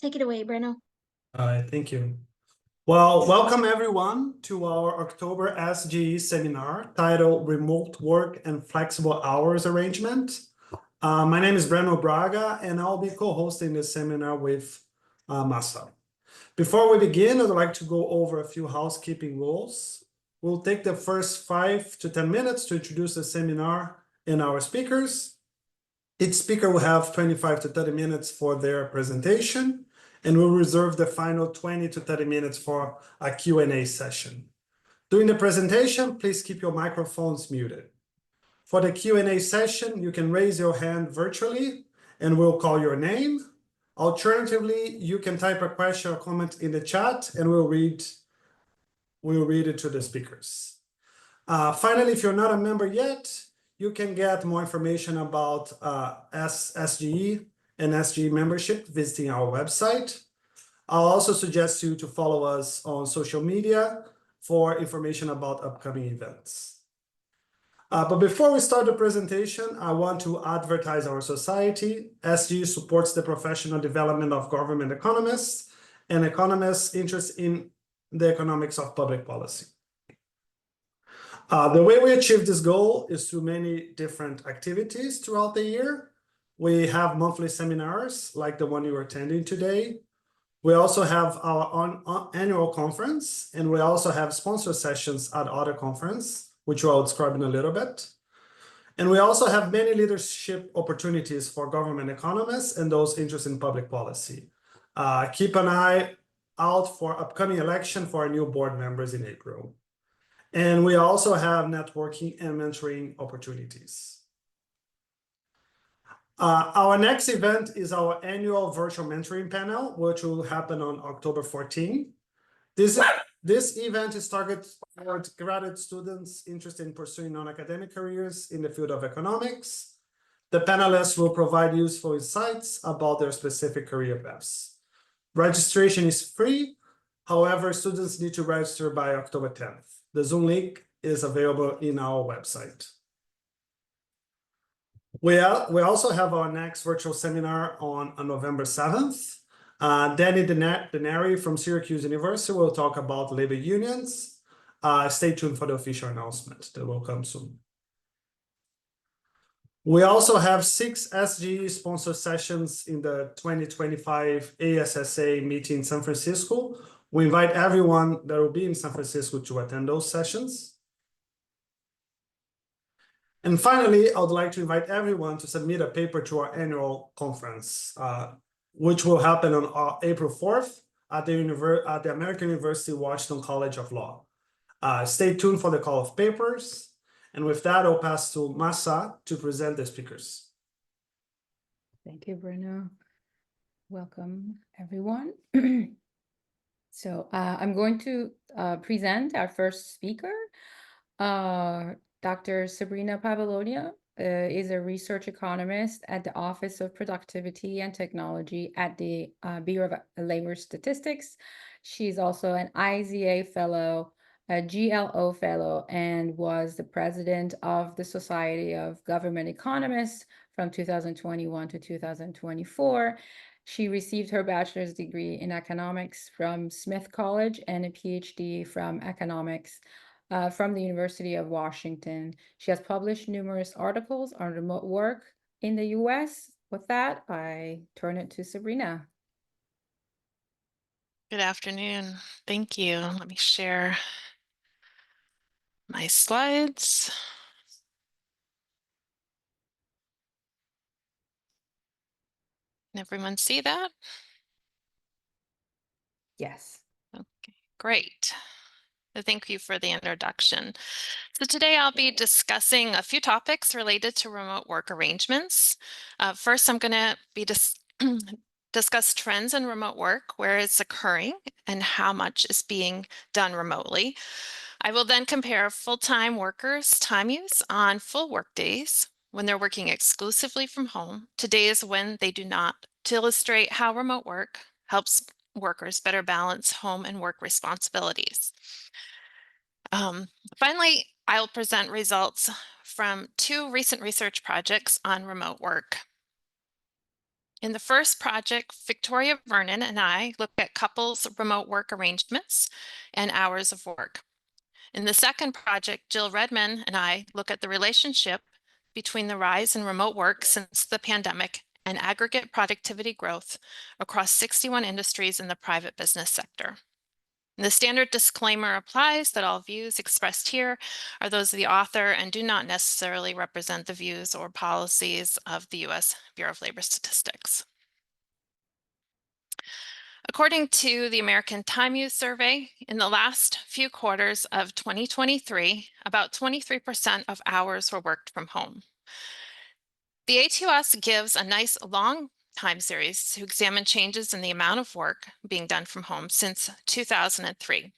Take it away, Breno. All right, thank you. Well, welcome everyone to our October SGE seminar titled Remote Work and Flexible Hours Arrangement. My name is Breno Braga, and I'll be co-hosting this seminar with Masa. Before we begin, I'd like to go over a few housekeeping rules. We'll take the first 5 to 10 minutes to introduce the seminar and our speakers. Each speaker will have 25 to 30 minutes for their presentation, and we'll reserve the final 20 to 30 minutes for a Q&A session. During the presentation, please keep your microphones muted. For the Q&A session, you can raise your hand virtually, and we'll call your name. Alternatively, you can type a question or comment in the chat, and we'll read it to the speakers. Finally, if you're not a member yet, you can get more information about SGE and SGE membership visiting our website. I'll also suggest you to follow us on social media for information about upcoming events. But before we start the presentation, I want to advertise our society. SGE supports the professional development of government economists and economists' interest in the economics of public policy. The way we achieve this goal is through many different activities throughout the year. We have monthly seminars like the one you're attending today. We also have our annual conference, and we also have sponsor sessions at other conferences, which I'll describe in a little bit. And we also have many leadership opportunities for government economists and those interested in public policy. Keep an eye out for upcoming election for our new board members in April. And we also have networking and mentoring opportunities. Our next event is our annual virtual mentoring panel, which will happen on October 14. This event is targeted towards graduate students interested in pursuing non-academic careers in the field of economics. The panelists will provide useful insights about their specific career paths. Registration is free. However, students need to register by October 10th. The Zoom link is available in our website. We also have our next virtual seminar on November 7th. Danny Denari from Syracuse University will talk about labor unions. Stay tuned for the official announcement that will come soon. We also have 6 SGE sponsor sessions in the 2025 ASSA meeting in San Francisco. We invite everyone that will be in San Francisco to attend those sessions. And finally, I would like to invite everyone to submit a paper to our annual conference, which will happen on April 4th at the American University Washington College of Law. Stay tuned for the call of papers. And with that, I'll pass to Masa to present the speakers. Thank you, Bruno. Welcome, everyone. So I'm going to present our first speaker. Dr. Sabrina Pabilonia is a research economist at the Office of Productivity and Technology at the Bureau of Labor Statistics. She's also an IZA fellow, a GLO fellow, and was the president of the Society of Government Economists from 2021 to 2024. She received her bachelor's degree in economics from Smith College and a PhD from economics from the University of Washington. She has published numerous articles on remote work in the US. With that, I turn it to Sabrina. Good afternoon. Thank you. Let me share my slides. Can everyone see that? Yes. Okay, great. Thank you for the introduction. So today I'll be discussing a few topics related to remote work arrangements. First, I'm going to be discuss trends in remote work, where it's occurring and how much is being done remotely. I will then compare full-time workers' time use on full work days when they're working exclusively from home to days when they do not, to illustrate how remote work helps workers better balance home and work responsibilities. Finally, I'll present results from 2 recent research projects on remote work. In the first project, Victoria Vernon and I look at couples' remote work arrangements and hours of work. In the second project, Jill Redman and I look at the relationship between the rise in remote work since the pandemic and aggregate productivity growth across 61 industries in the private business sector. The standard disclaimer applies that all views expressed here are those of the author and do not necessarily represent the views or policies of the U.S. Bureau of Labor Statistics. According to the American Time Use Survey, in the last few quarters of 2023, about 23% of hours were worked from home. The A2S gives a nice long time series to examine changes in the amount of work being done from home since 2003.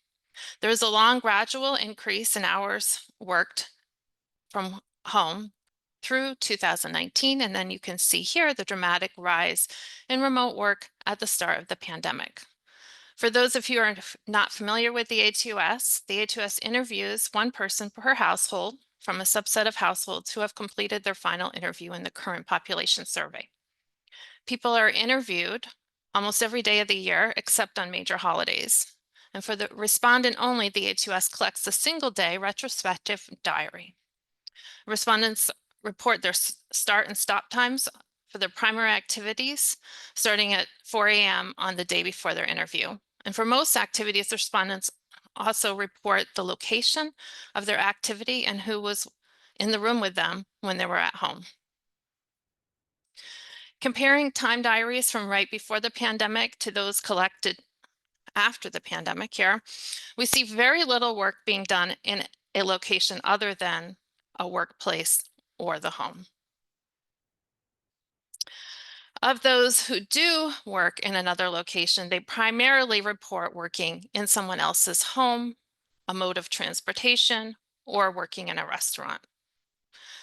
There was a long gradual increase in hours worked from home through 2019, and then you can see here the dramatic rise in remote work at the start of the pandemic. For those of you who are not familiar with the A2S interviews one person per household from a subset of households who have completed their final interview in the current population survey. People are interviewed almost every day of the year except on major holidays. And for the respondent only, the A2S collects a single day retrospective diary. Respondents report their start and stop times for their primary activities, starting at 4 a.m. on the day before their interview. And for most activities, respondents also report the location of their activity and who was in the room with them when they were at home. Comparing time diaries from right before the pandemic to those collected after the pandemic here, we see very little work being done in a location other than a workplace or the home. Of those who do work in another location, they primarily report working in someone else's home, a mode of transportation, or working in a restaurant.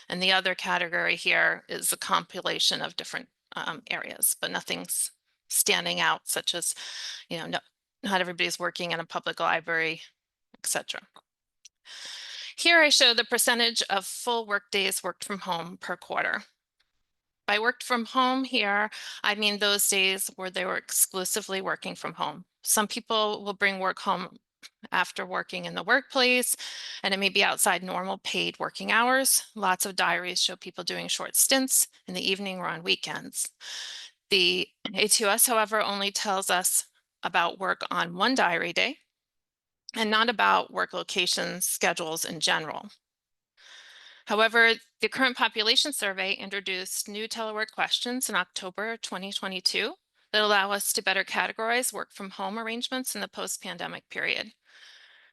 And the other category here is a compilation of different areas, but nothing's standing out, such as, not everybody's working in a public library, etc. Here I show the percentage of full work days worked from home per quarter. By worked from home here, I mean those days where they were exclusively working from home. Some people will bring work home after working in the workplace, and it may be outside normal paid working hours. Lots of diaries show people doing short stints in the evening or on weekends. The A2S, however, only tells us about work on one diary day and not about work locations, schedules in general. However, the current population survey introduced new telework questions in October 2022 that allow us to better categorize work from home arrangements in the post-pandemic period.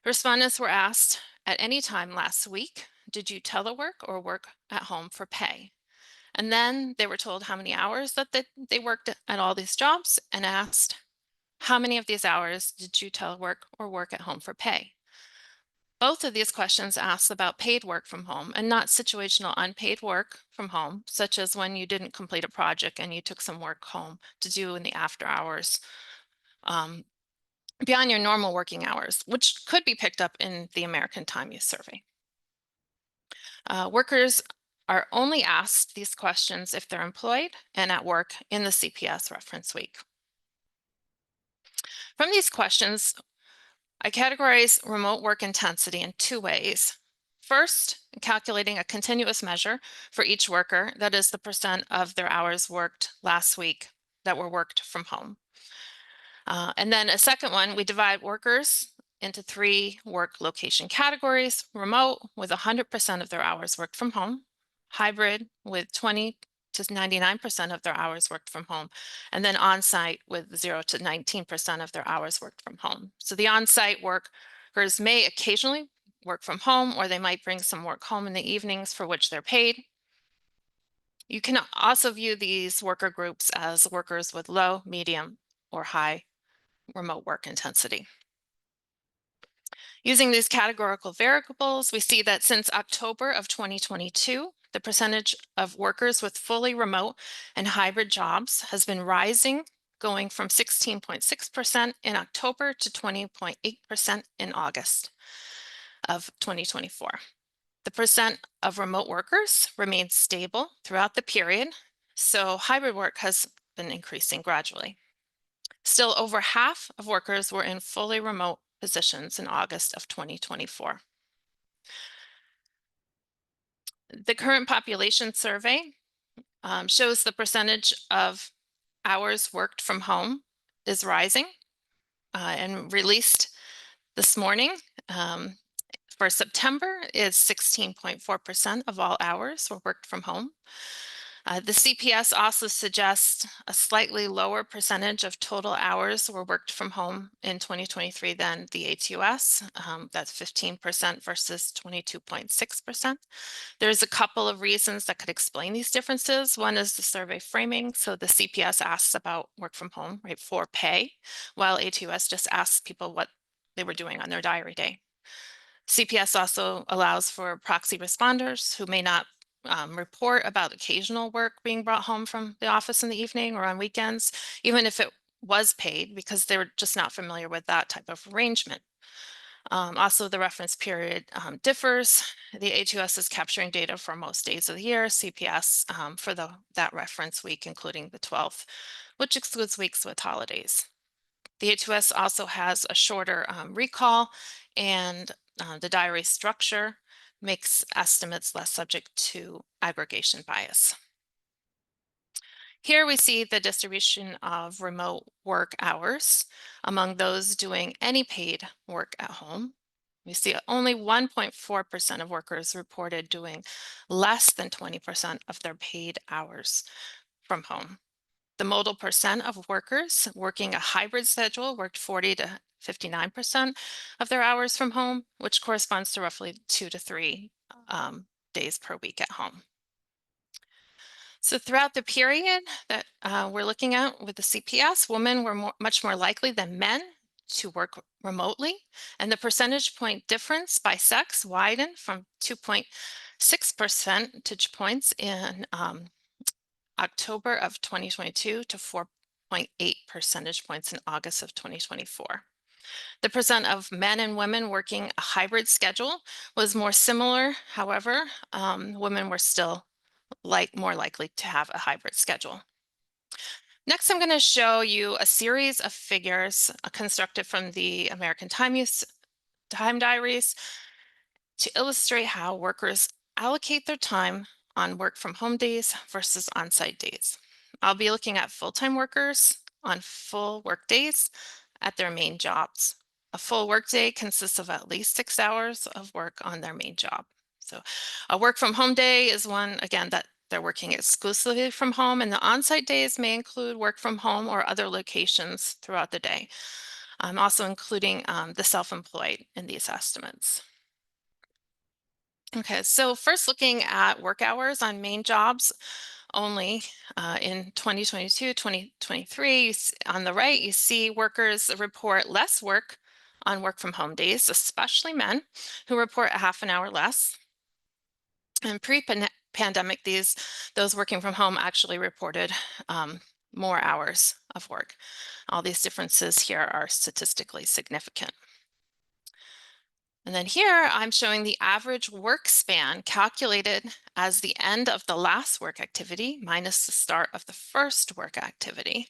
Respondents were asked, at any time last week, did you telework or work at home for pay? And then they were told how many hours that they worked at all these jobs and asked, how many of these hours did you telework or work at home for pay? Both of these questions ask about paid work from home and not situational unpaid work from home, such as when you didn't complete a project and you took some work home to do in the after hours beyond your normal working hours, which could be picked up in the American Time Use Survey. Workers are only asked these questions if they're employed and at work in the CPS reference week. From these questions, I categorize remote work intensity in two ways. First, calculating a continuous measure for each worker, that is the percent of their hours worked last week that were worked from home. And then a second one, we divide workers into three work location categories: remote with 100% of their hours worked from home, hybrid with 20 to 99% of their hours worked from home, and then on-site with 0 to 19% of their hours worked from home. So the on-site workers may occasionally work from home, or they might bring some work home in the evenings for which they're paid. You can also view these worker groups as workers with low, medium, or high remote work intensity. Using these categorical variables, we see that since October of 2022, the percentage of workers with fully remote and hybrid jobs has been rising, going from 16.6% in October to 20.8% in August of 2024. The percent of remote workers remained stable throughout the period, so hybrid work has been increasing gradually. Still, over half of workers were in fully remote positions in August of 2024. The current population survey shows the percentage of hours worked from home is rising and released this morning. For September is 16.4% of all hours were worked from home. The CPS also suggests a slightly lower percentage of total hours were worked from home in 2023 than the ATUS. That's 15% versus 22.6%. There's a couple of reasons that could explain these differences. One is the survey framing. So the CPS asks about work from home, right, for pay, while ATUS just asks people what they were doing on their diary day. CPS also allows for proxy responders who may not report about occasional work being brought home from the office in the evening or on weekends, even if it was paid, because they were just not familiar with that type of arrangement. Also, the reference period differs. The ATUS is capturing data for most days of the year, CPS for that reference week, including the 12th, which excludes weeks with holidays. The ATUS also has a shorter recall, and the diary structure makes estimates less subject to aggregation bias. Here we see the distribution of remote work hours among those doing any paid work at home. We see only 1.4% of workers reported doing less than 20% of their paid hours from home. The modal percent of workers working a hybrid schedule worked 40 to 59% of their hours from home, which corresponds to roughly 2 to 3 days per week at home. So throughout the period that we're looking at with the CPS, women were much more likely than men to work remotely, and the percentage point difference by sex widened from 2.6 percentage points in October of 2022 to 4.8 percentage points in August of 2024. The percent of men and women working a hybrid schedule was more similar. However, women were still more likely to have a hybrid schedule. Next, I'm going to show you a series of figures constructed from the American Time Diaries to illustrate how workers allocate their time on work from home days versus on-site days. I'll be looking at full-time workers on full work days at their main jobs. A full workday consists of at least 6 hours of work on their main job. So a work from home day is one, again, that they're working exclusively from home, and the on-site days may include work from home or other locations throughout the day. I'm also including the self-employed in these estimates. Okay, so first looking at work hours on main jobs only in 2022, 2023, on the right, you see workers report less work on work from home days, especially men who report a half an hour less. And pre-pandemic, those working from home actually reported more hours of work. All these differences here are statistically significant. And then here I'm showing the average work span calculated as the end of the last work activity minus the start of the first work activity.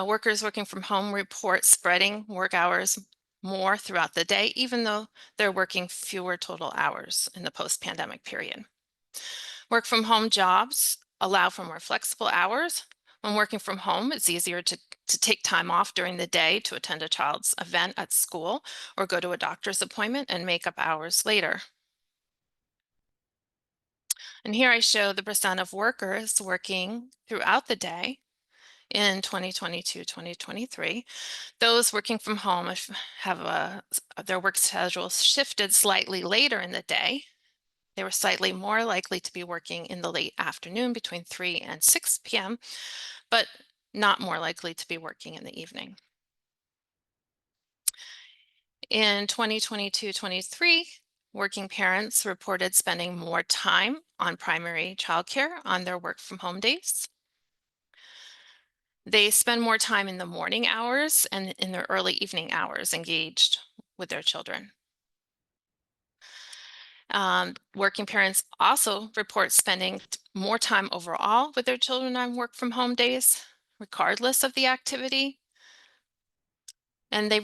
Workers working from home report spreading work hours more throughout the day, even though they're working fewer total hours in the post-pandemic period. Work from home jobs allow for more flexible hours. When working from home, it's easier to take time off during the day to attend a child's event at school or go to a doctor's appointment and make up hours later. And here I show the percent of workers working throughout the day in 2022, 2023. Those working from home have their work schedules shifted slightly later in the day. They were slightly more likely to be working in the late afternoon between 3 and 6 p.m., but not more likely to be working in the evening. In 2022-23, working parents reported spending more time on primary childcare on their work from home days. They spend more time in the morning hours and in their early evening hours engaged with their children. Working parents also report spending more time overall with their children on work from home days, regardless of the activity. And they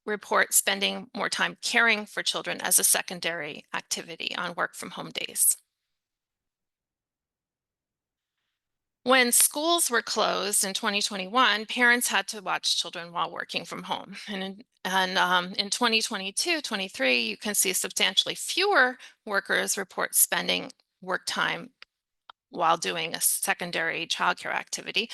report spending more time caring for children as a secondary activity on work from home days. When schools were closed in 2021, parents had to watch children while working from home. And in 2022-23, you can see substantially fewer workers report spending work time while doing a secondary childcare activity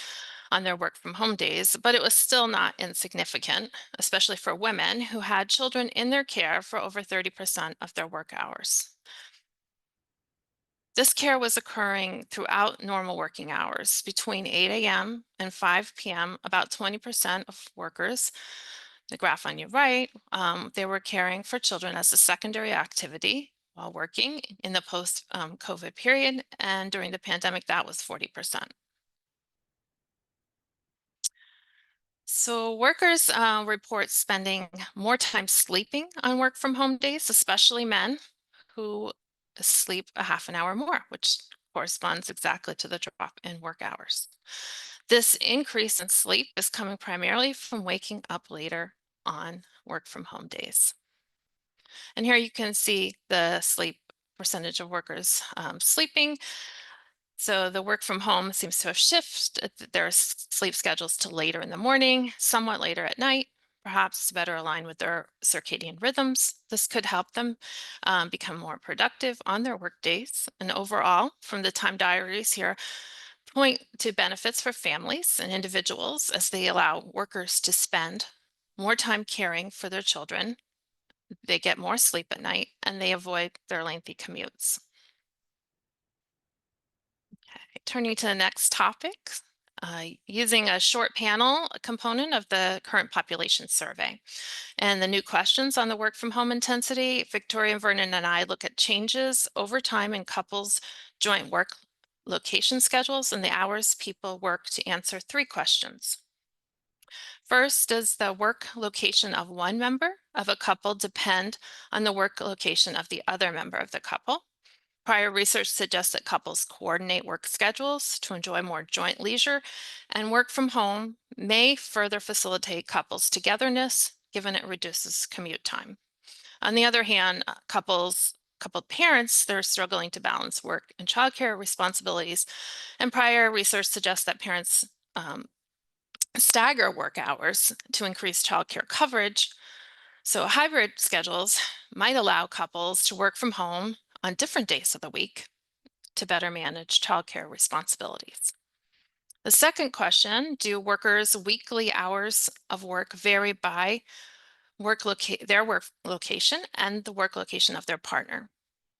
on their work from home days, but it was still not insignificant, especially for women who had children in their care for over 30% of their work hours. This care was occurring throughout normal working hours. Between 8 a.m. and 5 p.m., about 20% of workers, the graph on your right, they were caring for children as a secondary activity while working in the post-COVID period, and during the pandemic, that was 40%. So workers report spending more time sleeping on work from home days, especially men who sleep a half an hour more, which corresponds exactly to the drop in work hours. This increase in sleep is coming primarily from waking up later on work from home days. And here you can see the sleep percentage of workers sleeping. So the work from home seems to have shifted their sleep schedules to later in the morning, somewhat later at night, perhaps to better align with their circadian rhythms. This could help them become more productive on their work days. And overall, from the time diaries here, point to benefits for families and individuals as they allow workers to spend more time caring for their children. They get more sleep at night and they avoid their lengthy commutes. Turning to the next topic, using a short panel component of the current population survey. And the new questions on the work from home intensity, Victoria, Vernon, and I look at changes over time in couples' joint work location schedules and the hours people work to answer 3 questions. First, does the work location of one member of a couple depend on the work location of the other member of the couple? Prior research suggests that couples coordinate work schedules to enjoy more joint leisure, and work from home may further facilitate couples' togetherness, given it reduces commute time. On the other hand, coupled parents, they're struggling to balance work and childcare responsibilities, and prior research suggests that parents stagger work hours to increase childcare coverage. So hybrid schedules might allow couples to work from home on different days of the week to better manage childcare responsibilities. The second question, do workers' weekly hours of work vary by their work location and the work location of their partner?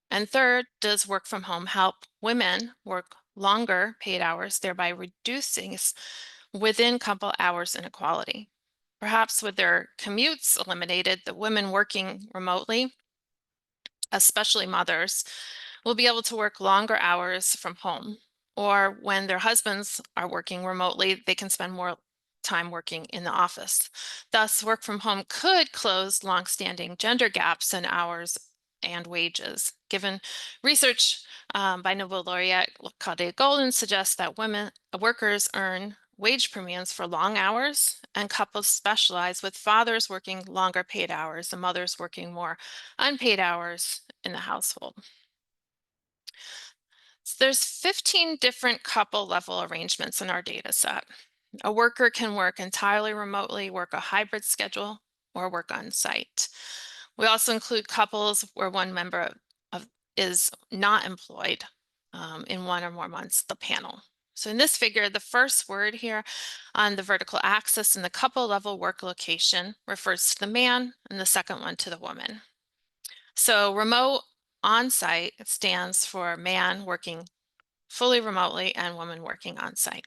And third, does work from home help women work longer paid hours, thereby reducing within couple hours inequality? Perhaps with their commutes eliminated, the women working remotely, especially mothers, will be able to work longer hours from home. Or when their husbands are working remotely, they can spend more time working in the office. Thus, work from home could close longstanding gender gaps in hours and wages. Given research by Nobel laureate Claudia Golden suggests that workers earn wage premiums for long hours, and couples specialize with fathers working longer paid hours and mothers working more unpaid hours in the household. So there's 15 different couple level arrangements in our data set. A worker can work entirely remotely, work a hybrid schedule, or work on site. We also include couples where one member is not employed in 1 or more months, the panel. So in this figure, the first word here on the vertical axis in the couple level work location refers to the man, and the second one to the woman. So remote on-site stands for man working fully remotely and woman working on-site.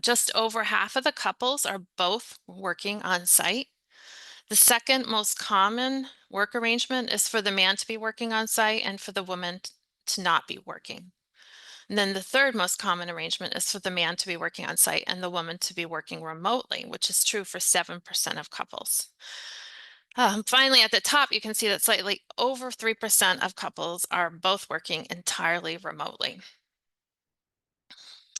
Just over half of the couples are both working on-site. The second most common work arrangement is for the man to be working on-site and for the woman to not be working. And then the third most common arrangement is for the man to be working on site and the woman to be working remotely, which is true for 7% of couples. Finally, at the top, you can see that slightly over 3% of couples are both working entirely remotely.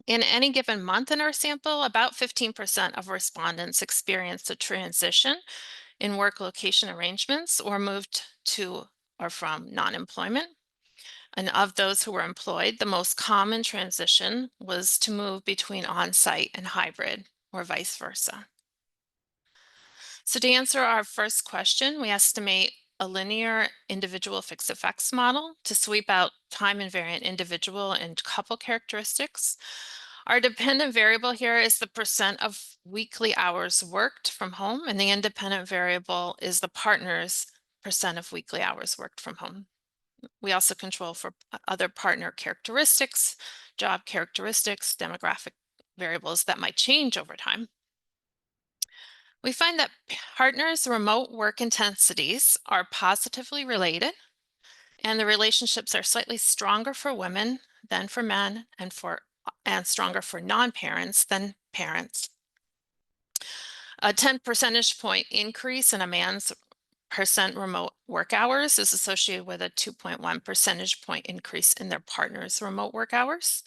In any given month in our sample, about 15% of respondents experienced a transition in work location arrangements or moved to or from non-employment. And of those who were employed, the most common transition was to move between on-site and hybrid or vice versa. So to answer our first question, we estimate a linear individual fixed effects model to sweep out time invariant individual and couple characteristics. Our dependent variable here is the percent of weekly hours worked from home, and the independent variable is the partner's percent of weekly hours worked from home. We also control for other partner characteristics, job characteristics, demographic variables that might change over time. We find that partners' remote work intensities are positively related, and the relationships are slightly stronger for women than for men, and stronger for non-parents than parents. A 10 percentage point increase in a man's percent remote work hours is associated with a 2.1 percentage point increase in their partner's remote work hours.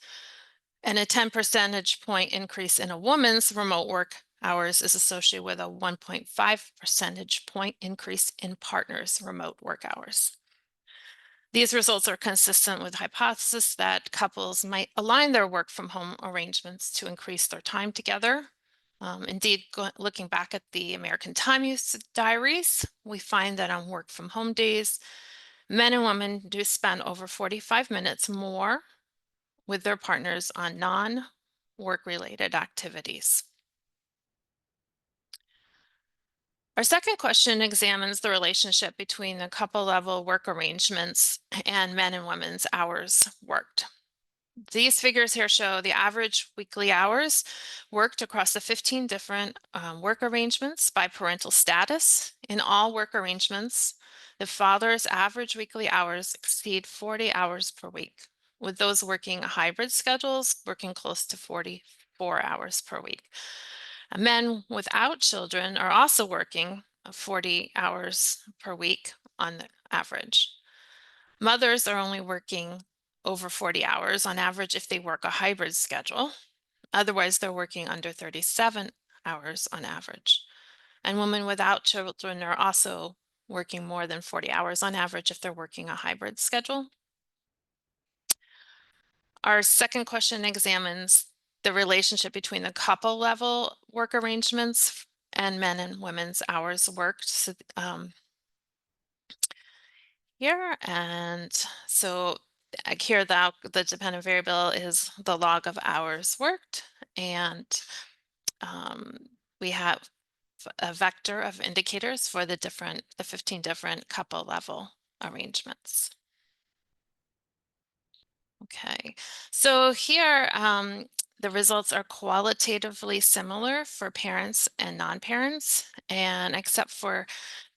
And a 10 percentage point increase in a woman's remote work hours is associated with a 1.5 percentage point increase in partners' remote work hours. These results are consistent with the hypothesis that couples might align their work from home arrangements to increase their time together. Indeed, looking back at the American Time Use Diaries, we find that on work from home days, men and women do spend over 45 minutes more with their partners on non-work related activities. Our second question examines the relationship between the couple level work arrangements and men and women's hours worked. These figures here show the average weekly hours worked across the 15 different work arrangements by parental status. In all work arrangements, the father's average weekly hours exceed 40 hours per week, with those working hybrid schedules working close to 44 hours per week. Men without children are also working 40 hours per week on the average. Mothers are only working over 40 hours on average if they work a hybrid schedule. Otherwise, they're working under 37 hours on average. And women without children are also working more than 40 hours on average if they're working a hybrid schedule. Our second question examines the relationship between the couple level work arrangements and men and women's hours worked. So, here, and so here the dependent variable is the log of hours worked, and we have a vector of indicators for the 15 different couple level arrangements. Okay, so here the results are qualitatively similar for parents and non-parents, and except for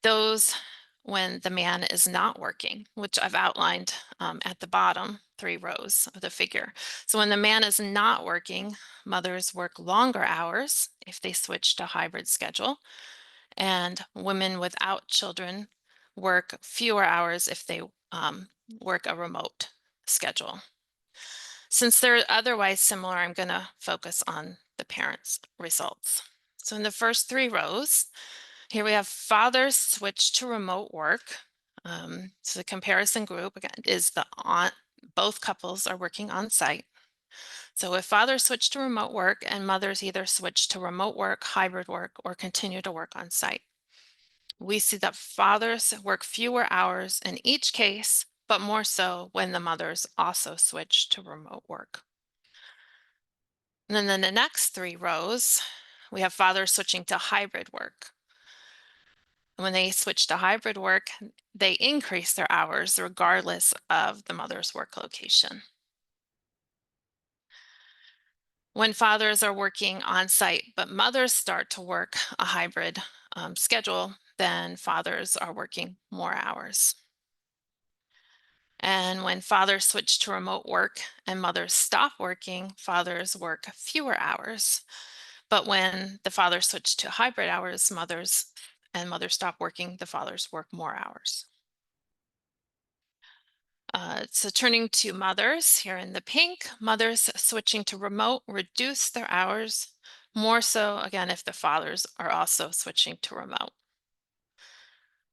those when the man is not working, which I've outlined at the bottom 3 rows of the figure. So when the man is not working, mothers work longer hours if they switch to hybrid schedule, and women without children work fewer hours if they work a remote schedule. Since they're otherwise similar, I'm going to focus on the parents' results. So in the first 3 rows, here we have fathers switch to remote work. So the comparison group again is both couples are working on site. So if fathers switch to remote work and mothers either switch to remote work, hybrid work, or continue to work on site, we see that fathers work fewer hours in each case, but more so when the mothers also switch to remote work. And then in the next 3 rows, we have fathers switching to hybrid work. When they switch to hybrid work, they increase their hours regardless of the mother's work location. When fathers are working on site, but mothers start to work a hybrid schedule, then fathers are working more hours. And when fathers switch to remote work and mothers stop working, fathers work fewer hours. But when the fathers switch to hybrid hours, mothers stop working, the fathers work more hours. So turning to mothers here in the pink, mothers switching to remote reduce their hours, more so again if the fathers are also switching to remote.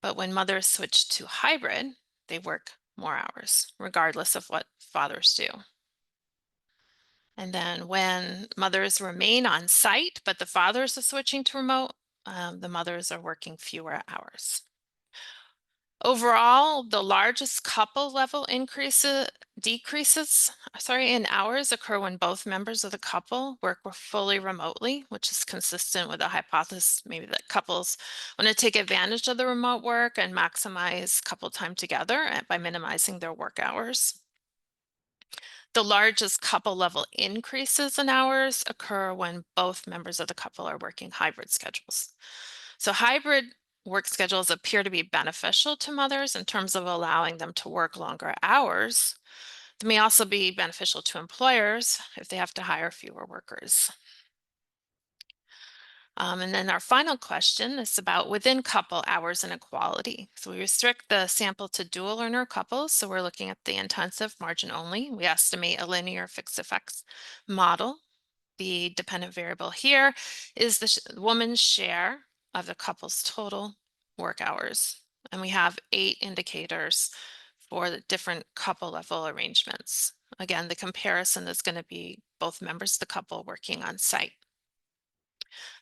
But when mothers switch to hybrid, they work more hours, regardless of what fathers do. And then when mothers remain on site, but the fathers are switching to remote, the mothers are working fewer hours. Overall, the largest couple level decreases in hours occur when both members of the couple work fully remotely, which is consistent with the hypothesis maybe that couples want to take advantage of the remote work and maximize couple time together by minimizing their work hours. The largest couple level increases in hours occur when both members of the couple are working hybrid schedules. So hybrid work schedules appear to be beneficial to mothers in terms of allowing them to work longer hours. They may also be beneficial to employers if they have to hire fewer workers. And then our final question is about within couple hours inequality. So we restrict the sample to dual earner couples. So we're looking at the intensive margin only. We estimate a linear fixed effects model. The dependent variable here is the woman's share of the couple's total work hours. And we have 8 indicators for the different couple level arrangements. Again, the comparison is going to be both members of the couple working on site.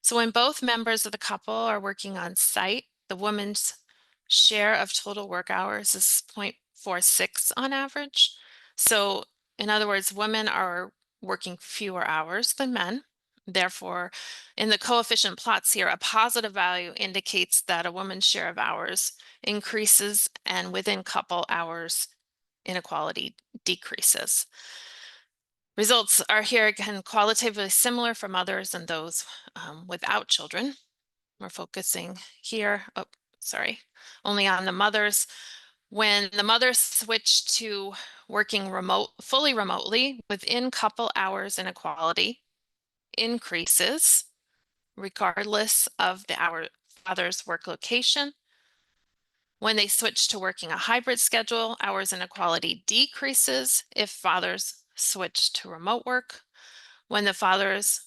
So when both members of the couple are working on site, the woman's share of total work hours is 0.46 on average. So in other words, women are working fewer hours than men. Therefore, in the coefficient plots here, a positive value indicates that a woman's share of hours increases and within couple hours inequality decreases. Results are here again qualitatively similar for mothers and those without children. We're focusing here, only on the mothers. When the mothers switch to working fully remotely, within couple hours inequality increases regardless of the father's work location. When they switch to working a hybrid schedule, hours inequality decreases if fathers switch to remote work. When the fathers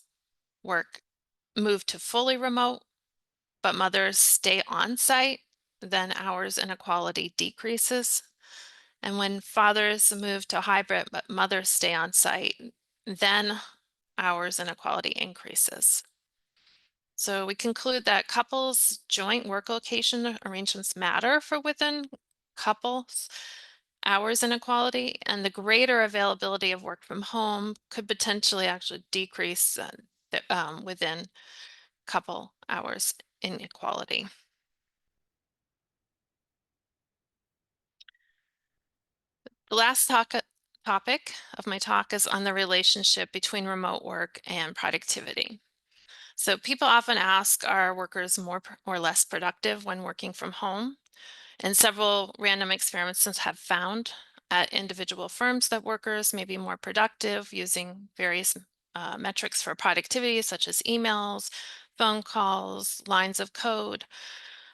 move to fully remote, but mothers stay on site, then hours inequality decreases. And when fathers move to hybrid, but mothers stay on site, then hours inequality increases. So we conclude that couples' joint work location arrangements matter for within couples hours inequality, and the greater availability of work from home could potentially actually decrease within couple hours inequality. The last topic of my talk is on the relationship between remote work and productivity. So people often ask, are workers more or less productive when working from home? And several random experiments have found at individual firms that workers may be more productive using various metrics for productivity, such as emails, phone calls, lines of code.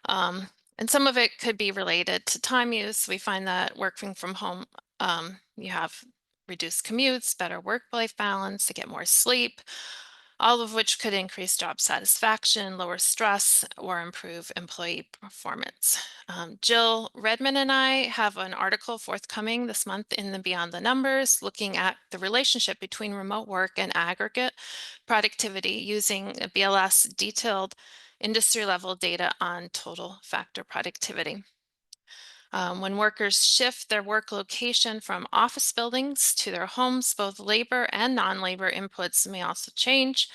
And some of it could be related to time use. We find that working from home, you have reduced commutes, better work-life balance, to get more sleep, all of which could increase job satisfaction, lower stress, or improve employee performance. Jill Redmond and I have an article forthcoming this month in the Beyond the Numbers, looking at the relationship between remote work and aggregate productivity using a BLS detailed industry level data on total factor productivity. When workers shift their work location from office buildings to their homes, both labor and non-labor inputs may also change.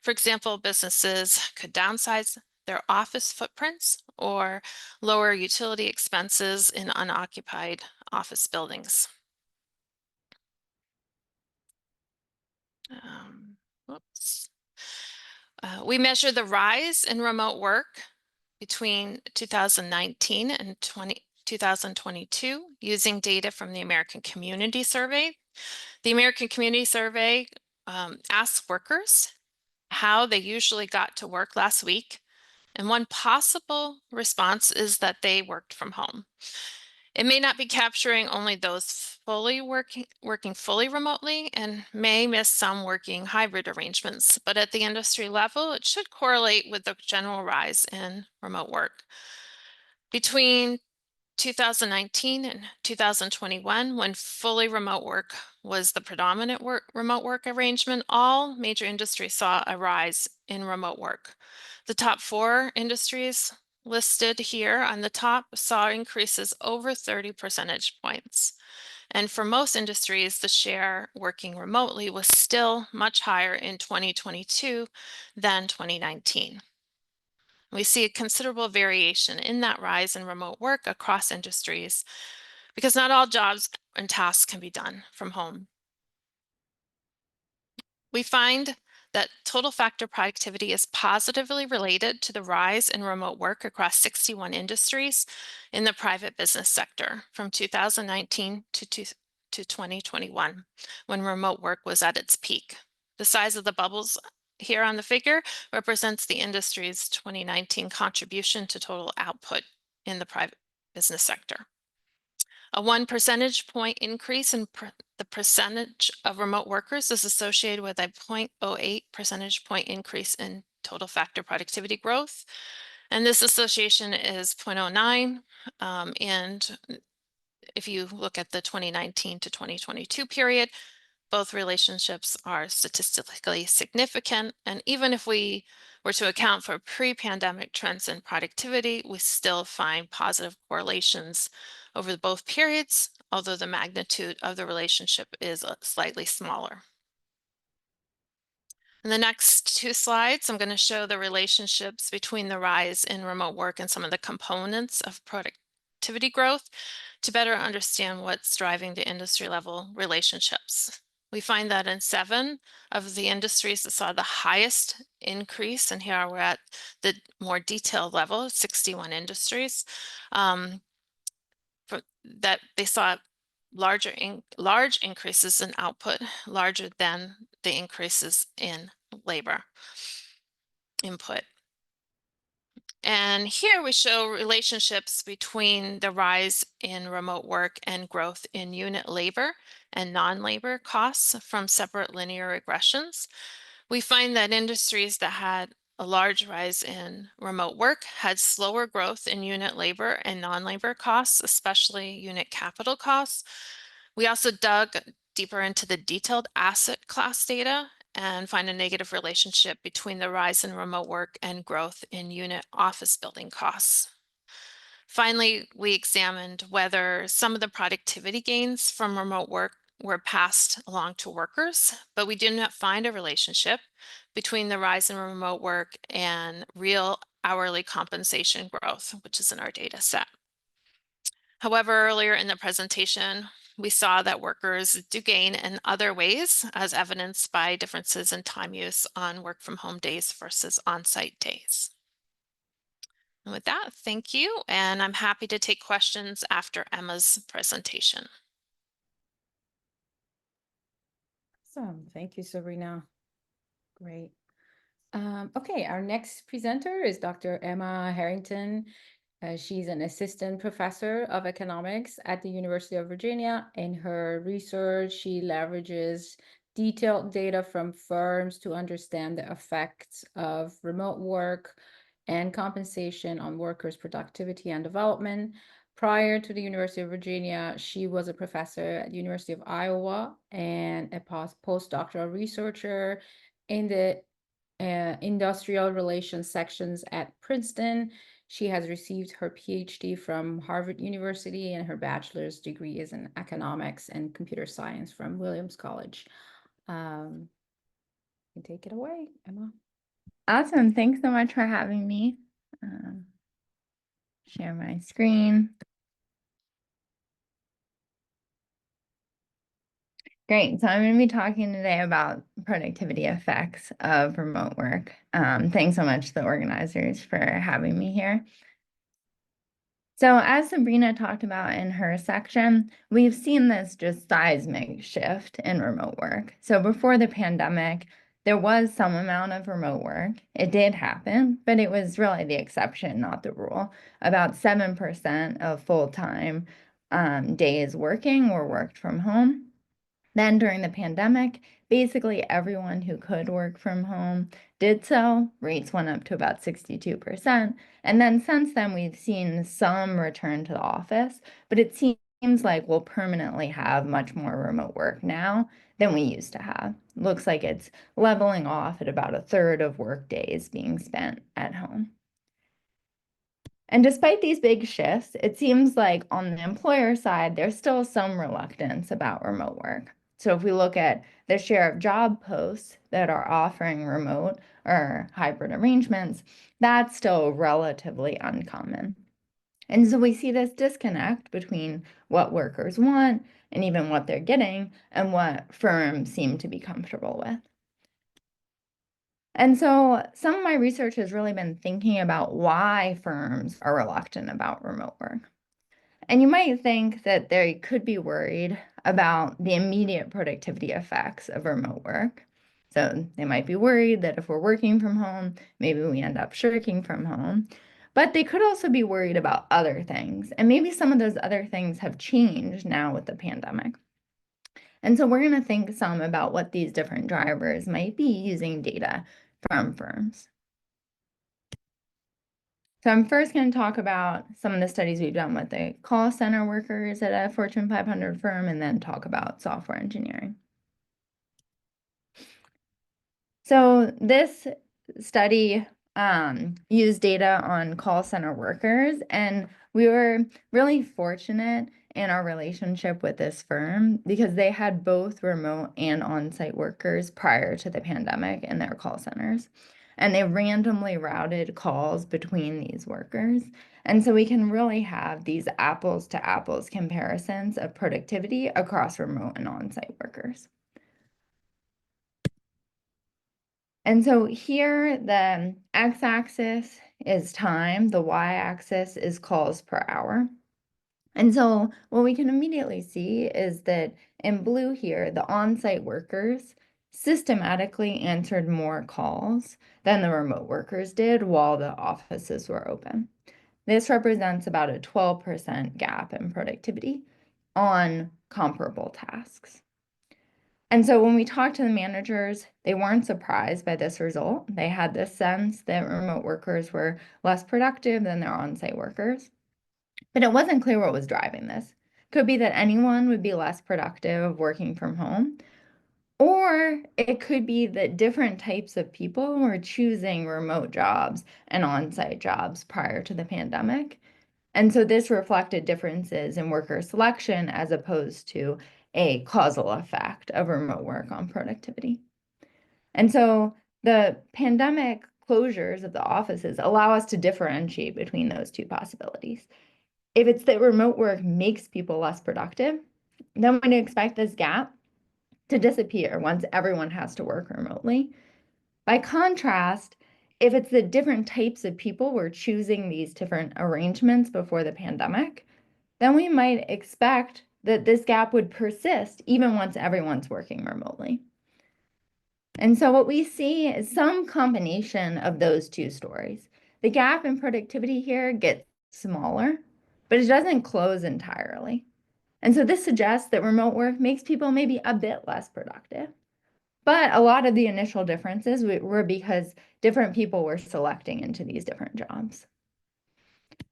For example, businesses could downsize their office footprints or lower utility expenses in unoccupied office buildings. We measure the rise in remote work between 2019 and 2022 using data from the American Community Survey. The American Community Survey asks workers how they usually got to work last week. And one possible response is that they worked from home. It may not be capturing only those working fully remotely and may miss some working hybrid arrangements, but at the industry level, it should correlate with the general rise in remote work. Between 2019 and 2021, when fully remote work was the predominant remote work arrangement, all major industries saw a rise in remote work. The top 4 industries listed here on the top saw increases over 30 percentage points. And for most industries, the share working remotely was still much higher in 2022 than 2019. We see a considerable variation in that rise in remote work across industries because not all jobs and tasks can be done from home. We find that total factor productivity is positively related to the rise in remote work across 61 industries in the private business sector from 2019 to 2021, when remote work was at its peak. The size of the bubbles here on the figure represents the industry's 2019 contribution to total output in the private business sector. A 1 percentage point increase in the percentage of remote workers is associated with a 0.08 percentage point increase in total factor productivity growth. And this association is 0.09. And if you look at the 2019 to 2022 period, both relationships are statistically significant. And even if we were to account for pre-pandemic trends in productivity, we still find positive correlations over both periods, although the magnitude of the relationship is slightly smaller. In the next 2 slides, I'm going to show the relationships between the rise in remote work and some of the components of productivity growth to better understand what's driving the industry level relationships. We find that in 7 of the industries that saw the highest increase, and here we're at the more detailed level, 61 industries, that they saw large increases in output, larger than the increases in labor input. And here we show relationships between the rise in remote work and growth in unit labor and non-labor costs from separate linear regressions. We find that industries that had a large rise in remote work had slower growth in unit labor and non-labor costs, especially unit capital costs. We also dug deeper into the detailed asset class data and find a negative relationship between the rise in remote work and growth in unit office building costs. Finally, we examined whether some of the productivity gains from remote work were passed along to workers, but we did not find a relationship between the rise in remote work and real hourly compensation growth, which is in our data set. However, earlier in the presentation, we saw that workers do gain in other ways, as evidenced by differences in time use on work from home days versus on-site days. And with that, thank you, and I'm happy to take questions after Emma's presentation. Awesome. Thank you, Sabrina. Great. Okay, our next presenter is Dr. Emma Harrington. She's an assistant professor of economics at the University of Virginia. In her research, she leverages detailed data from firms to understand the effects of remote work and compensation on workers' productivity and development. Prior to the University of Virginia, she was a professor at the University of Iowa and a postdoctoral researcher in the industrial relations sections at Princeton. She has received her PhD from Harvard University, and her bachelor's degree is in economics and computer science from Williams College. You can take it away, Emma. Awesome. Thanks so much for having me. Share my screen. Great. So I'm going to be talking today about productivity effects of remote work. Thanks so much to the organizers for having me here. So as Sabrina talked about in her section, we've seen this just seismic shift in remote work. So before the pandemic, there was some amount of remote work. It did happen, but it was really the exception, not the rule. About 7% of full-time days working were worked from home. Then during the pandemic, basically everyone who could work from home did so. Rates went up to about 62%. And then since then, we've seen some return to the office, but it seems like we'll permanently have much more remote work now than we used to have. Looks like it's leveling off at about a third of work days being spent at home. And despite these big shifts, it seems like on the employer side, there's still some reluctance about remote work. So if we look at the share of job posts that are offering remote or hybrid arrangements, that's still relatively uncommon. And so we see this disconnect between what workers want and even what they're getting and what firms seem to be comfortable with. And so some of my research has really been thinking about why firms are reluctant about remote work. And you might think that they could be worried about the immediate productivity effects of remote work. So they might be worried that if we're working from home, maybe we end up shirking from home. But they could also be worried about other things. And maybe some of those other things have changed now with the pandemic. And so we're going to think some about what these different drivers might be using data from firms. So I'm first going to talk about some of the studies we've done with the call center workers at a Fortune 500 firm, and then talk about software engineering. So this study used data on call center workers, and we were really fortunate in our relationship with this firm because they had both remote and on-site workers prior to the pandemic in their call centers. And they randomly routed calls between these workers. And so we can really have these apples to apples comparisons of productivity across remote and on-site workers. And so here the x-axis is time, the y-axis is calls per hour. And so what we can immediately see is that in blue here, the on-site workers systematically answered more calls than the remote workers did while the offices were open. This represents about a 12% gap in productivity on comparable tasks. And so when we talked to the managers, they weren't surprised by this result. They had this sense that remote workers were less productive than their on-site workers. But it wasn't clear what was driving this. Could be that anyone would be less productive working from home, or it could be that different types of people were choosing remote jobs and on-site jobs prior to the pandemic. And so this reflected differences in worker selection as opposed to a causal effect of remote work on productivity. And so the pandemic closures of the offices allow us to differentiate between those two possibilities. If it's that remote work makes people less productive, then we'd expect this gap to disappear once everyone has to work remotely. By contrast, if it's the different types of people were choosing these different arrangements before the pandemic, then we might expect that this gap would persist even once everyone's working remotely. And so what we see is some combination of those two stories. The gap in productivity here gets smaller, but it doesn't close entirely. And so this suggests that remote work makes people maybe a bit less productive. But a lot of the initial differences were because different people were selecting into these different jobs.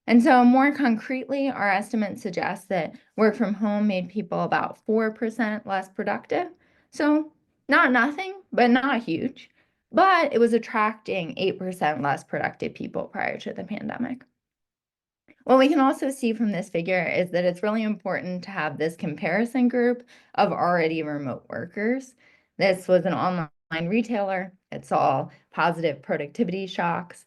And so more concretely, our estimates suggest that work from home made people about 4% less productive. So not nothing, but not huge. But it was attracting 8% less productive people prior to the pandemic. What we can also see from this figure is that it's really important to have this comparison group of already remote workers. This was an online retailer. It saw positive productivity shocks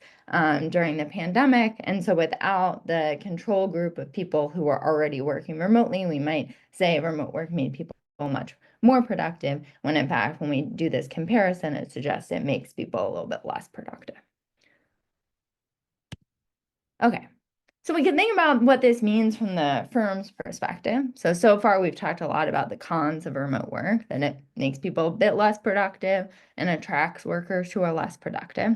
during the pandemic. And so without the control group of people who were already working remotely, we might say remote work made people much more productive, when in fact, when we do this comparison, it suggests it makes people a little bit less productive. Okay. So we can think about what this means from the firm's perspective. So far we've talked a lot about the cons of remote work, that it makes people a bit less productive and attracts workers who are less productive.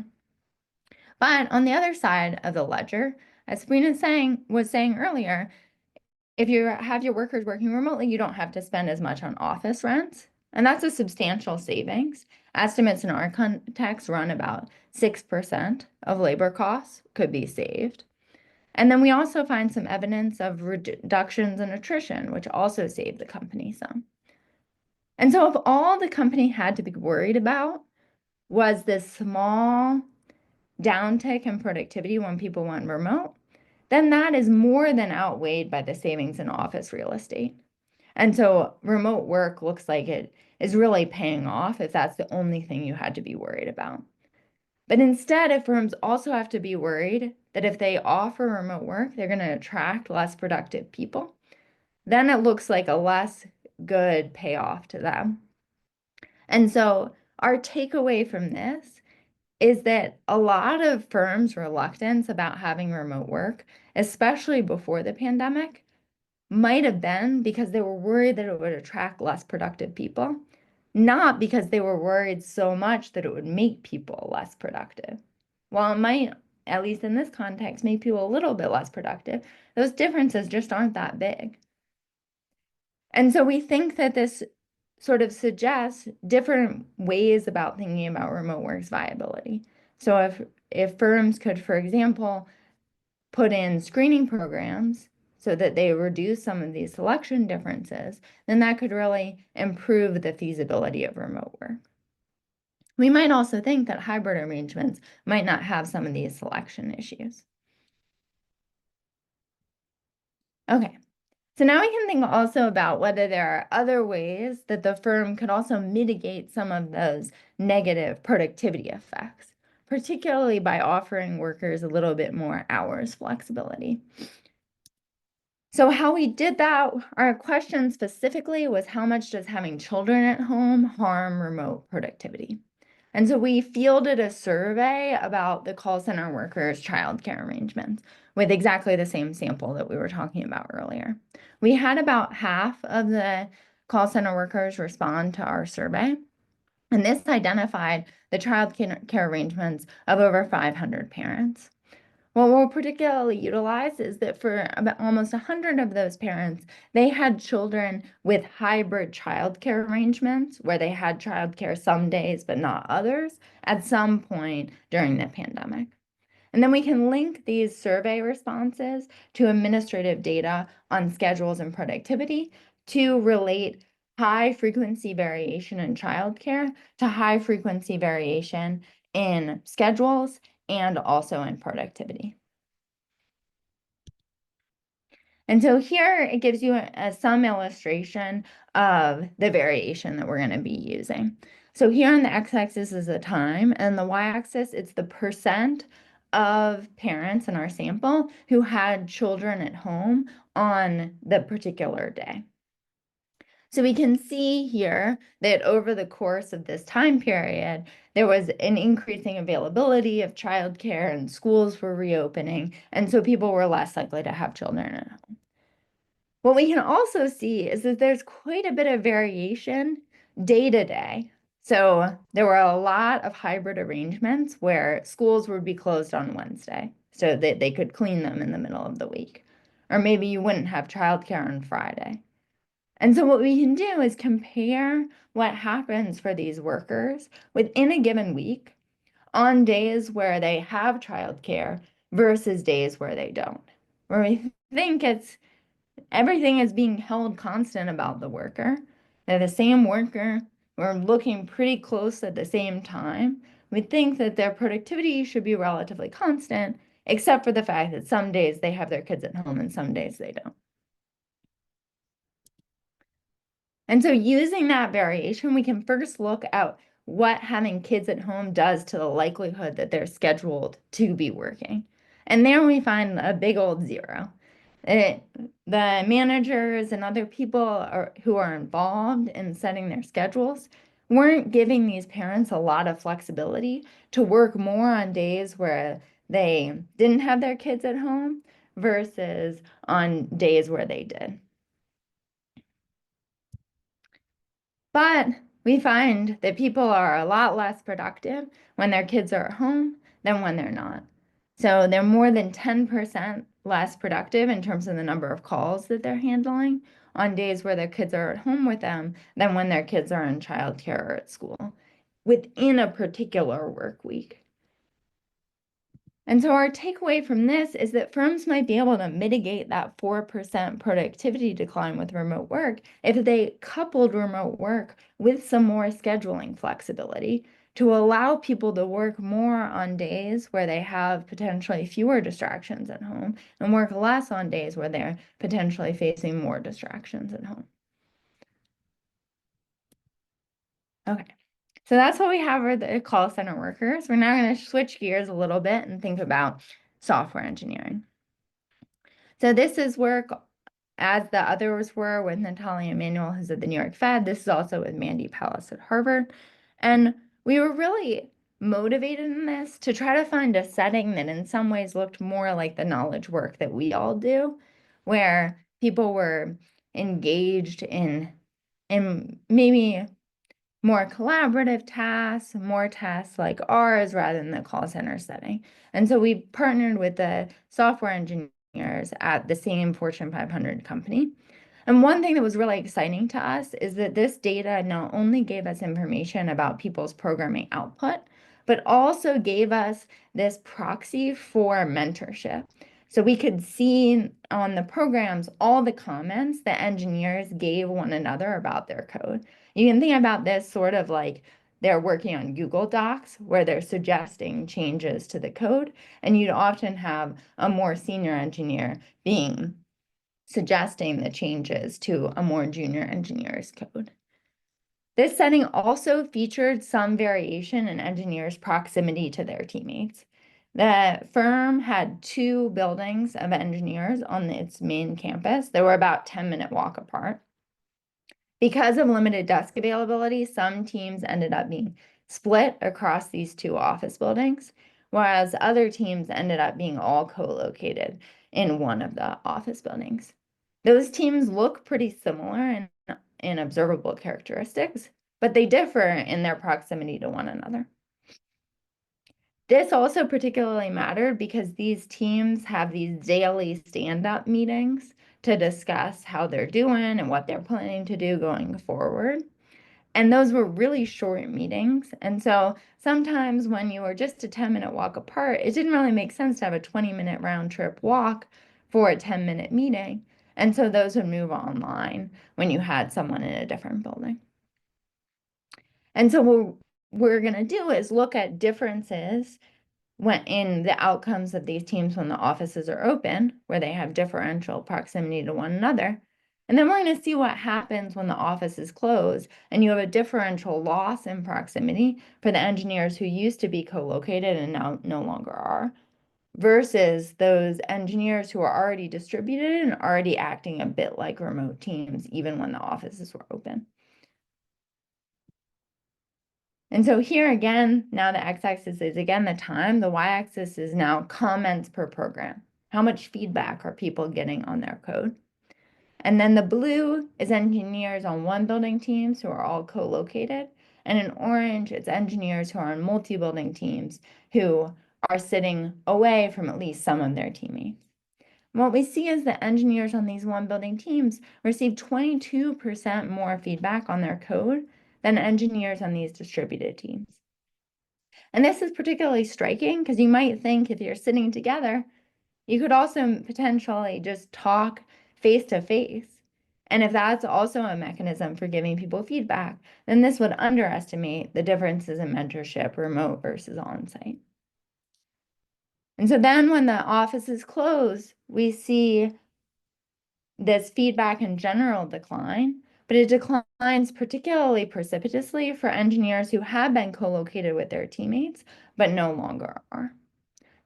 But on the other side of the ledger, as Sabrina was saying earlier, if you have your workers working remotely, you don't have to spend as much on office rents, and that's a substantial savings. Estimates in our context run about 6% of labor costs could be saved. And then we also find some evidence of reductions in attrition, which also saved the company some. And so if all the company had to be worried about was this small downtick in productivity when people went remote, then that is more than outweighed by the savings in office real estate. And so remote work looks like it is really paying off if that's the only thing you had to be worried about. But instead, if firms also have to be worried that if they offer remote work, they're going to attract less productive people, then it looks like a less good payoff to them. And so our takeaway from this is that a lot of firms' reluctance about having remote work, especially before the pandemic, might have been because they were worried that it would attract less productive people, not because they were worried so much that it would make people less productive. While it might, at least in this context, make people a little bit less productive, those differences just aren't that big. And so we think that this sort of suggests different ways about thinking about remote work's viability. So if firms could, for example, put in screening programs so that they reduce some of these selection differences, then that could really improve the feasibility of remote work. We might also think that hybrid arrangements might not have some of these selection issues. Okay, so now we can think also about whether there are other ways that the firm could also mitigate some of those negative productivity effects, particularly by offering workers a little bit more hours flexibility. So how we did that, our question specifically was how much does having children at home harm remote productivity? And so we fielded a survey about the call center workers' childcare arrangements with exactly the same sample that we were talking about earlier. We had about half of the call center workers respond to our survey, and this identified the childcare arrangements of over 500 parents. What we'll particularly utilize is that for about almost 100 of those parents, they had children with hybrid childcare arrangements where they had childcare some days but not others at some point during the pandemic. And then we can link these survey responses to administrative data on schedules and productivity to relate high frequency variation in childcare to high frequency variation in schedules and also in productivity. And so here it gives you some illustration of the variation that we're going to be using. So here on the x-axis is the time, and the y-axis, it's the percent of parents in our sample who had children at home on the particular day. So we can see here that over the course of this time period, there was an increasing availability of childcare and schools were reopening, and so people were less likely to have children at home. What we can also see is that there's quite a bit of variation day to day. So there were a lot of hybrid arrangements where schools would be closed on Wednesday so that they could clean them in the middle of the week. Or maybe you wouldn't have childcare on Friday. And so what we can do is compare what happens for these workers within a given week on days where they have childcare versus days where they don't. Where we think everything is being held constant about the worker. They're the same worker. We're looking pretty close at the same time. We think that their productivity should be relatively constant, except for the fact that some days they have their kids at home and some days they don't. And so using that variation, we can first look at what having kids at home does to the likelihood that they're scheduled to be working. And there we find a big old zero. The managers and other people who are involved in setting their schedules weren't giving these parents a lot of flexibility to work more on days where they didn't have their kids at home versus on days where they did. But we find that people are a lot less productive when their kids are at home than when they're not. So they're more than 10% less productive in terms of the number of calls that they're handling on days where their kids are at home with them than when their kids are in childcare or at school within a particular work week. And so our takeaway from this is that firms might be able to mitigate that 4% productivity decline with remote work if they coupled remote work with some more scheduling flexibility to allow people to work more on days where they have potentially fewer distractions at home and work less on days where they're potentially facing more distractions at home. Okay. So that's what we have for the call center workers. We're now going to switch gears a little bit and think about software engineering. So this is work as the others were with Natalia Emanuel, who's at the New York Fed. This is also with Mandy Pallas at Harvard. And we were really motivated in this to try to find a setting that in some ways looked more like the knowledge work that we all do, where people were engaged in maybe more collaborative tasks, more tasks like ours rather than the call center setting. And so we partnered with the software engineers at the same Fortune 500 company. And one thing that was really exciting to us is that this data not only gave us information about people's programming output, but also gave us this proxy for mentorship. So we could see on the programs all the comments that engineers gave one another about their code. You can think about this sort of like they're working on Google Docs where they're suggesting changes to the code, and you'd often have a more senior engineer suggesting the changes to a more junior engineer's code. This setting also featured some variation in engineers' proximity to their teammates. The firm had 2 buildings of engineers on its main campus that were about 10-minute walk apart. Because of limited desk availability, some teams ended up being split across these 2 office buildings, whereas other teams ended up being all co-located in one of the office buildings. Those teams look pretty similar in observable characteristics, but they differ in their proximity to one another. This also particularly mattered because these teams have these daily stand-up meetings to discuss how they're doing and what they're planning to do going forward. And those were really short meetings. And so sometimes when you were just a 10-minute walk apart, it didn't really make sense to have a 20-minute round trip walk for a 10-minute meeting. And so those would move online when you had someone in a different building. And so what we're going to do is look at differences in the outcomes of these teams when the offices are open, where they have differential proximity to one another. And then we're going to see what happens when the office is closed and you have a differential loss in proximity for the engineers who used to be co-located and now no longer are, versus those engineers who are already distributed and already acting a bit like remote teams, even when the offices were open. And so here again, now the x-axis is again the time, the y-axis is now comments per program. How much feedback are people getting on their code? And then the blue is engineers on one building teams who are all co-located. And in orange, it's engineers who are on multi-building teams who are sitting away from at least some of their teammates. And what we see is that engineers on these one building teams receive 22% more feedback on their code than engineers on these distributed teams. And this is particularly striking because you might think if you're sitting together, you could also potentially just talk face to face. And if that's also a mechanism for giving people feedback, then this would underestimate the differences in mentorship, remote versus on-site. And so then when the office is closed, we see this feedback in general decline, but it declines particularly precipitously for engineers who have been co-located with their teammates, but no longer are.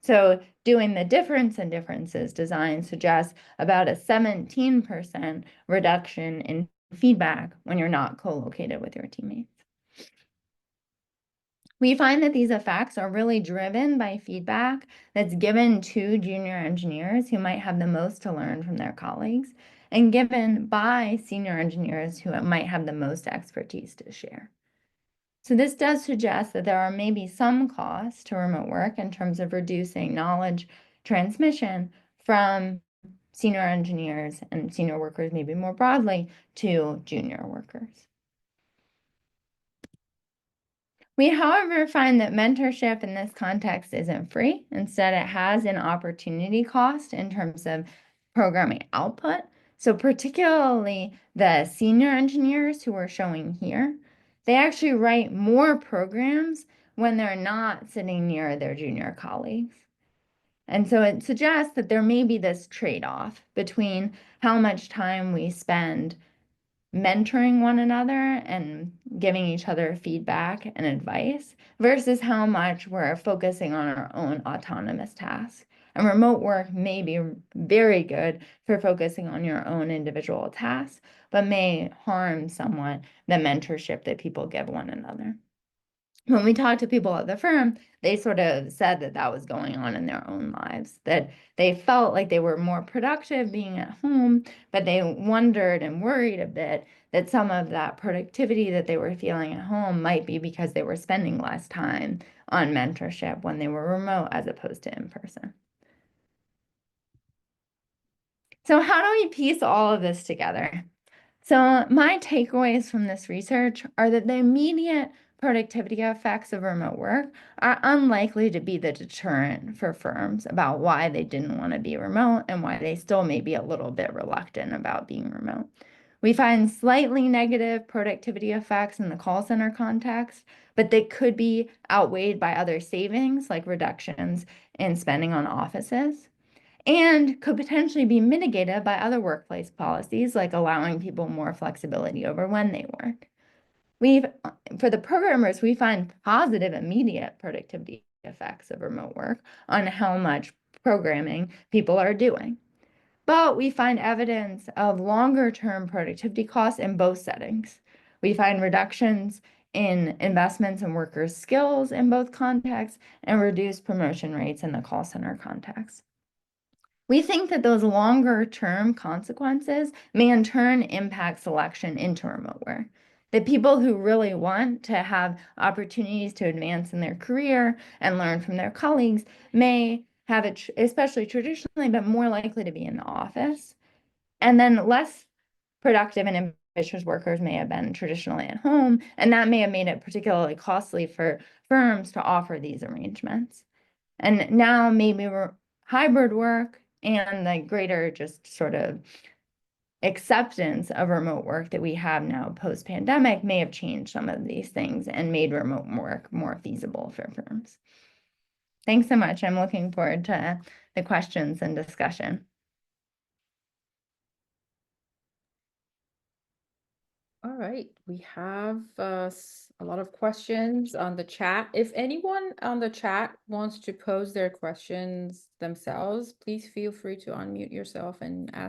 So doing the difference in differences design suggests about a 17% reduction in feedback when you're not co-located with your teammates. We find that these effects are really driven by feedback that's given to junior engineers who might have the most to learn from their colleagues and given by senior engineers who might have the most expertise to share. So this does suggest that there are maybe some costs to remote work in terms of reducing knowledge transmission from senior engineers and senior workers, maybe more broadly, to junior workers. We, however, find that mentorship in this context isn't free. Instead, it has an opportunity cost in terms of programming output. So particularly the senior engineers who are showing here, they actually write more programs when they're not sitting near their junior colleagues. And so it suggests that there may be this trade-off between how much time we spend mentoring one another and giving each other feedback and advice versus how much we're focusing on our own autonomous tasks. And remote work may be very good for focusing on your own individual tasks, but may harm somewhat the mentorship that people give one another. When we talked to people at the firm, they sort of said that that was going on in their own lives, that they felt like they were more productive being at home, but they wondered and worried a bit that some of that productivity that they were feeling at home might be because they were spending less time on mentorship when they were remote as opposed to in person. So how do we piece all of this together? So my takeaways from this research are that the immediate productivity effects of remote work are unlikely to be the deterrent for firms about why they didn't want to be remote and why they still may be a little bit reluctant about being remote. We find slightly negative productivity effects in the call center context, but they could be outweighed by other savings like reductions in spending on offices, and could potentially be mitigated by other workplace policies like allowing people more flexibility over when they work. For the programmers, we find positive immediate productivity effects of remote work on how much programming people are doing. But we find evidence of longer-term productivity costs in both settings. We find reductions in investments in workers' skills in both contexts and reduced promotion rates in the call center context. We think that those longer-term consequences may in turn impact selection into remote work. The people who really want to have opportunities to advance in their career and learn from their colleagues may have it, especially traditionally, but more likely to be in the office. And then less productive and ambitious workers may have been traditionally at home, and that may have made it particularly costly for firms to offer these arrangements. And now maybe hybrid work and the greater just sort of acceptance of remote work that we have now post-pandemic may have changed some of these things and made remote work more feasible for firms. Thanks so much. I'm looking forward to the questions and discussion. All right, we have a lot of questions on the chat. If anyone on the chat wants to pose their questions themselves, please feel free to unmute yourself and ask